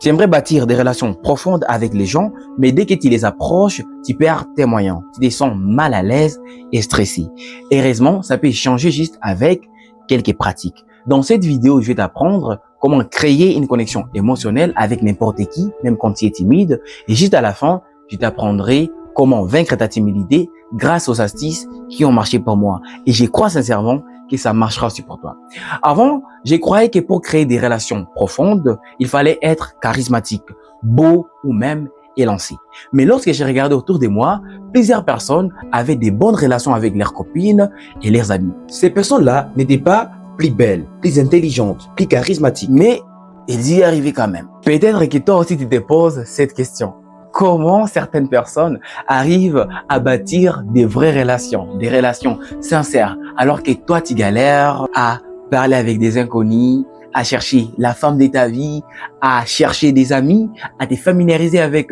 Tu aimerais bâtir des relations profondes avec les gens, mais dès que tu les approches, tu perds tes moyens. Tu te sens mal à l'aise et stressé. Heureusement, ça peut changer juste avec quelques pratiques. Dans cette vidéo, je vais t'apprendre comment créer une connexion émotionnelle avec n'importe qui, même quand tu es timide. Et juste à la fin, je t'apprendrai comment vaincre ta timidité grâce aux astuces qui ont marché pour moi. Et je crois sincèrement que ça marchera aussi pour toi. Avant, je croyais que pour créer des relations profondes, il fallait être charismatique, beau ou même élancé. Mais lorsque j'ai regardé autour de moi, plusieurs personnes avaient des bonnes relations avec leurs copines et leurs amis. Ces personnes-là n'étaient pas plus belles, plus intelligentes, plus charismatiques, Mais ils y arrivaient quand même. Peut-être que toi aussi tu te poses cette question. Comment certaines personnes arrivent à bâtir des vraies relations, des relations sincères, alors que toi tu galères à parler avec des inconnus, à chercher la femme de ta vie, à chercher des amis, à te familiariser avec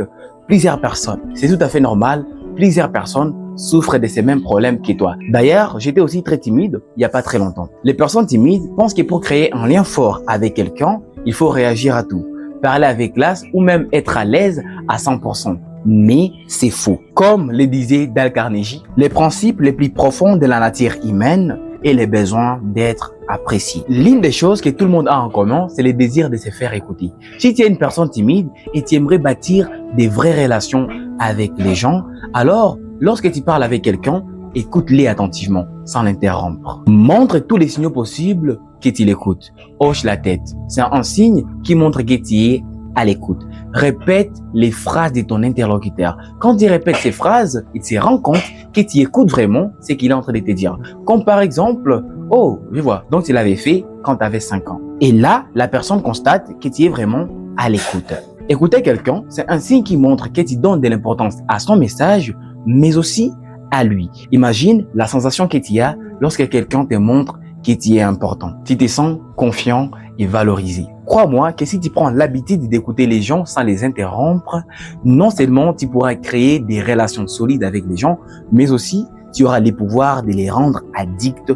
plusieurs personnes. C'est tout à fait normal. Plusieurs personnes souffrent de ces mêmes problèmes que toi. D'ailleurs, j'étais aussi très timide il n'y a pas très longtemps. Les personnes timides pensent que pour créer un lien fort avec quelqu'un, il faut réagir à tout, parler avec classe ou même être à l'aise à 100%. Mais c'est faux. Comme le disait Dale Carnegie, les principes les plus profonds de la nature humaine est le besoin d'être apprécié. L'une des choses que tout le monde a en commun, c'est le désir de se faire écouter. Si tu es une personne timide et tu aimerais bâtir des vraies relations avec les gens, alors lorsque tu parles avec quelqu'un, écoute-les attentivement, sans l'interrompre. Montre tous les signaux possibles que tu l'écoutes. Hoche la tête. C'est un signe qui montre que tu es à l'écoute. Répète les phrases de ton interlocuteur. Quand tu répètes ces phrases, il se rend compte que tu écoutes vraiment ce qu'il est en train de te dire. Comme par exemple, oh, je vois, donc tu l'avais fait quand tu avais 5 ans. Et là, la personne constate que tu es vraiment à l'écoute. Écouter quelqu'un, c'est un signe qui montre que tu donnes de l'importance à son message, mais aussi à lui. Imagine la sensation que tu as lorsque quelqu'un te montre que tu es important. Tu te sens confiant et valorisé. Crois-moi que si tu prends l'habitude d'écouter les gens sans les interrompre, non seulement tu pourras créer des relations solides avec les gens, mais aussi tu auras le pouvoir de les rendre addicts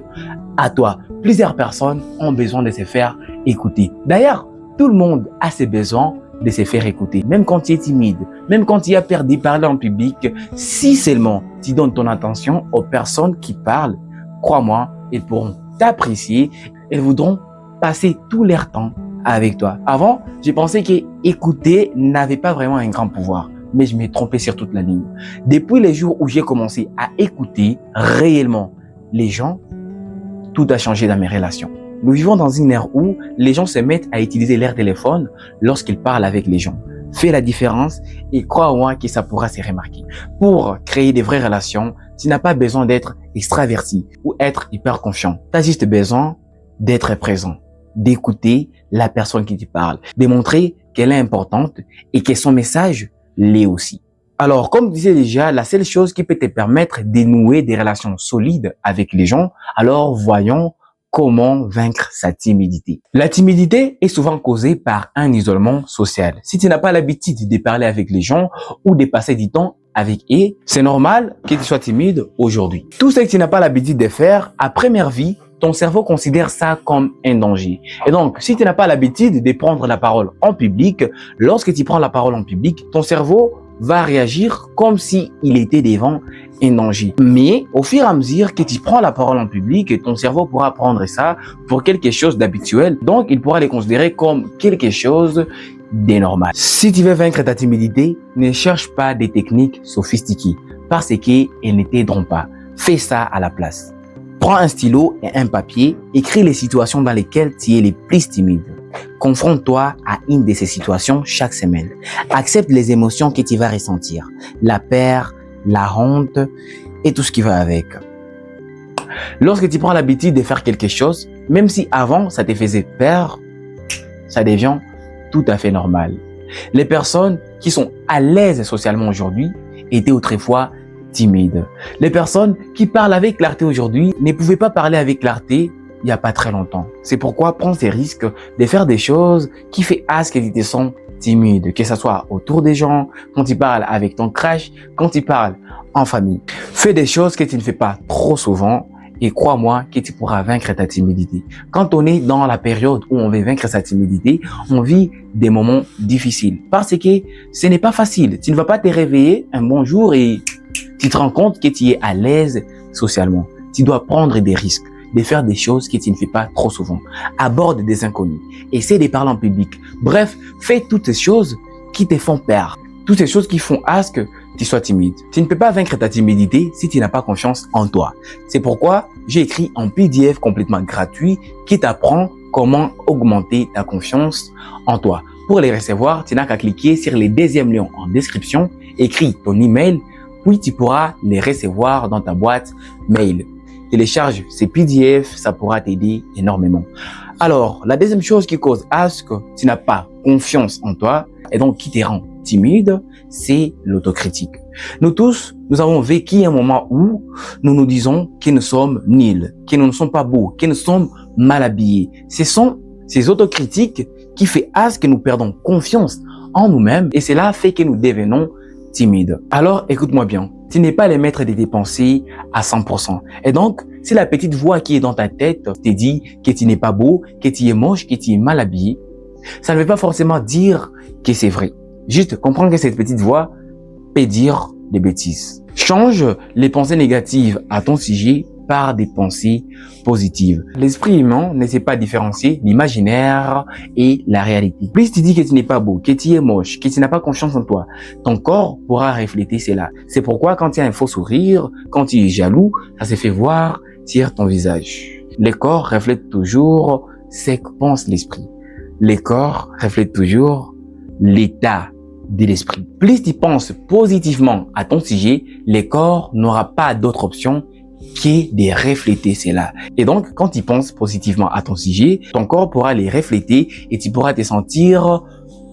à toi. Plusieurs personnes ont besoin de se faire écouter. D'ailleurs, tout le monde a ses besoins de se faire écouter. Même quand tu es timide, même quand tu as peur de parler en public, si seulement tu donnes ton attention aux personnes qui parlent, crois-moi, ils pourront t'apprécier, ils voudront passer tout leur temps avec toi. Avant, j'ai pensé que écouter n'avait pas vraiment un grand pouvoir, mais je m'ai trompé sur toute la ligne. Depuis les jours où j'ai commencé à écouter réellement les gens, tout a changé dans mes relations. Nous vivons dans une ère où les gens se mettent à utiliser leur téléphone lorsqu'ils parlent avec les gens. Fais la différence et crois-moi que ça pourra se remarquer. Pour créer des vraies relations, tu n'as pas besoin d'être extraverti ou être hyper confiant. Tu as juste besoin d'être présent, d'écouter la personne qui te parle, de montrer qu'elle est importante et que son message l'est aussi. Alors, comme je disais déjà, la seule chose qui peut te permettre de nouer des relations solides avec les gens, alors voyons comment vaincre sa timidité. La timidité est souvent causée par un isolement social. Si tu n'as pas l'habitude de parler avec les gens ou de passer du temps avec eux, c'est normal que tu sois timide aujourd'hui. Tout ce que tu n'as pas l'habitude de faire, à première vue, ton cerveau considère ça comme un danger. Et donc, si tu n'as pas l'habitude de prendre la parole en public, lorsque tu prends la parole en public, ton cerveau va réagir comme si il était devant un danger. Mais au fur et à mesure que tu prends la parole en public, ton cerveau pourra prendre ça pour quelque chose d'habituel. Donc, il pourra les considérer comme quelque chose de normal. Si tu veux vaincre ta timidité, ne cherche pas des techniques sophistiquées parce qu'elles ne t'aideront pas. Fais ça à la place. Prends un stylo et un papier, écris les situations dans lesquelles tu es le plus timide. Confronte-toi à une de ces situations chaque semaine. Accepte les émotions que tu vas ressentir. La peur, la honte et tout ce qui va avec. Lorsque tu prends l'habitude de faire quelque chose, même si avant ça te faisait peur, ça devient tout à fait normal. Les personnes qui sont à l'aise socialement aujourd'hui étaient autrefois timides. Les personnes qui parlent avec clarté aujourd'hui ne pouvaient pas parler avec clarté il n'y a pas très longtemps. C'est pourquoi prends ces risques de faire des choses qui font à ce que tu te sens timide, que ce soit autour des gens, quand tu parles avec ton crush, quand tu parles en famille. Fais des choses que tu ne fais pas trop souvent Et crois-moi que tu pourras vaincre ta timidité. Quand on est dans la période où on veut vaincre sa timidité, on vit des moments difficiles. Parce que ce n'est pas facile. Tu ne vas pas te réveiller un bon jour et tu te rends compte que tu es à l'aise socialement. Tu dois prendre des risques, de faire des choses que tu ne fais pas trop souvent. Aborde des inconnus. Essaie de parler en public. Bref, fais toutes ces choses qui te font peur. Toutes ces choses qui font à ce que tu sois timide. Tu ne peux pas vaincre ta timidité si tu n'as pas confiance en toi. C'est pourquoi j'ai écrit un PDF complètement gratuit qui t'apprend comment augmenter ta confiance en toi. Pour les recevoir, tu n'as qu'à cliquer sur les deuxièmes liens en description, écris ton email, puis tu pourras les recevoir dans ta boîte mail. Télécharge ces PDF, ça pourra t'aider énormément. Alors, la deuxième chose qui cause à ce que tu n'as pas confiance en toi et donc qui te rend timide, c'est l'autocritique. Nous tous, nous avons vécu un moment où nous nous disons que nous sommes nuls, que nous ne sommes pas beaux, que nous sommes mal habillés. Ce sont ces autocritiques qui fait à ce que nous perdons confiance en nous-mêmes et cela fait que nous devenons timides. Alors, écoute-moi bien. Tu n'es pas le maître de tes pensées à 100%. Et donc, si la petite voix qui est dans ta tête te dit que tu n'es pas beau, que tu es moche, que tu es mal habillé, ça ne veut pas forcément dire que c'est vrai. Juste comprendre que cette petite voix peut dire des bêtises. Change les pensées négatives à ton sujet par des pensées positives. L'esprit humain ne sait pas différencier l'imaginaire et la réalité. Plus tu dis que tu n'es pas beau, que tu es moche, que tu n'as pas confiance en toi, ton corps pourra refléter cela. C'est pourquoi quand tu as un faux sourire, quand tu es jaloux, ça se fait voir sur ton visage. Le corps reflète toujours ce que pense l'esprit. Le corps reflète toujours l'état de l'esprit. Plus tu penses positivement à ton sujet, le corps n'aura pas d'autre option que de refléter cela. Et donc, quand tu penses positivement à ton sujet, ton corps pourra les refléter et tu pourras te sentir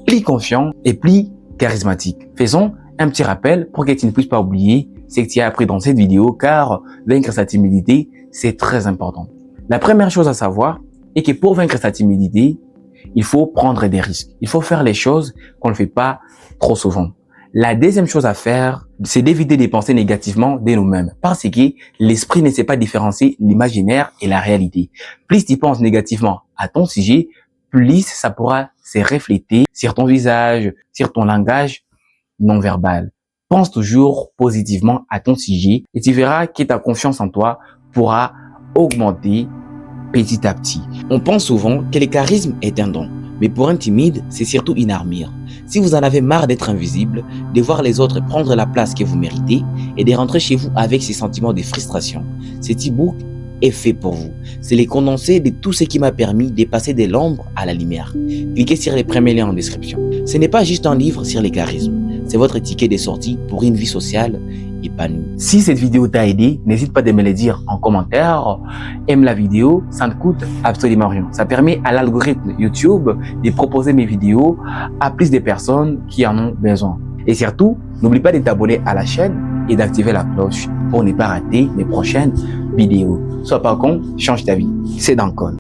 plus confiant et plus charismatique. Faisons un petit rappel pour que tu ne puisses pas oublier ce que tu as appris dans cette vidéo, car vaincre sa timidité, c'est très important. La première chose à savoir est que pour vaincre sa timidité, il faut prendre des risques. Il faut faire les choses qu'on ne fait pas trop souvent. La deuxième chose à faire, c'est d'éviter de penser négativement de nous-mêmes. Parce que l'esprit ne sait pas différencier l'imaginaire et la réalité. Plus tu penses négativement à ton sujet, plus ça pourra se refléter sur ton visage, sur ton langage non verbal. Pense toujours positivement à ton sujet et tu verras que ta confiance en toi pourra augmenter petit à petit. On pense souvent que le charisme est un don, mais pour un timide, c'est surtout une armure. Si vous en avez marre d'être invisible, de voir les autres prendre la place que vous méritez et de rentrer chez vous avec ces sentiments de frustration, cet e-book est fait pour vous. C'est le condensé de tout ce qui m'a permis de passer de l'ombre à la lumière. Cliquez sur les premiers liens en description. Ce n'est pas juste un livre sur les charismes, c'est votre ticket de sortie pour une vie sociale épanouie. Si cette vidéo t'a aidé, n'hésite pas de me le dire en commentaire. Aime la vidéo, ça ne coûte absolument rien. Ça permet à l'algorithme YouTube de proposer mes vidéos à plus de personnes qui en ont besoin. Et surtout, n'oublie pas de t'abonner à la chaîne et d'activer la cloche pour ne pas rater mes prochaines vidéos. Sois pas con, change ta vie. C'est Dankon.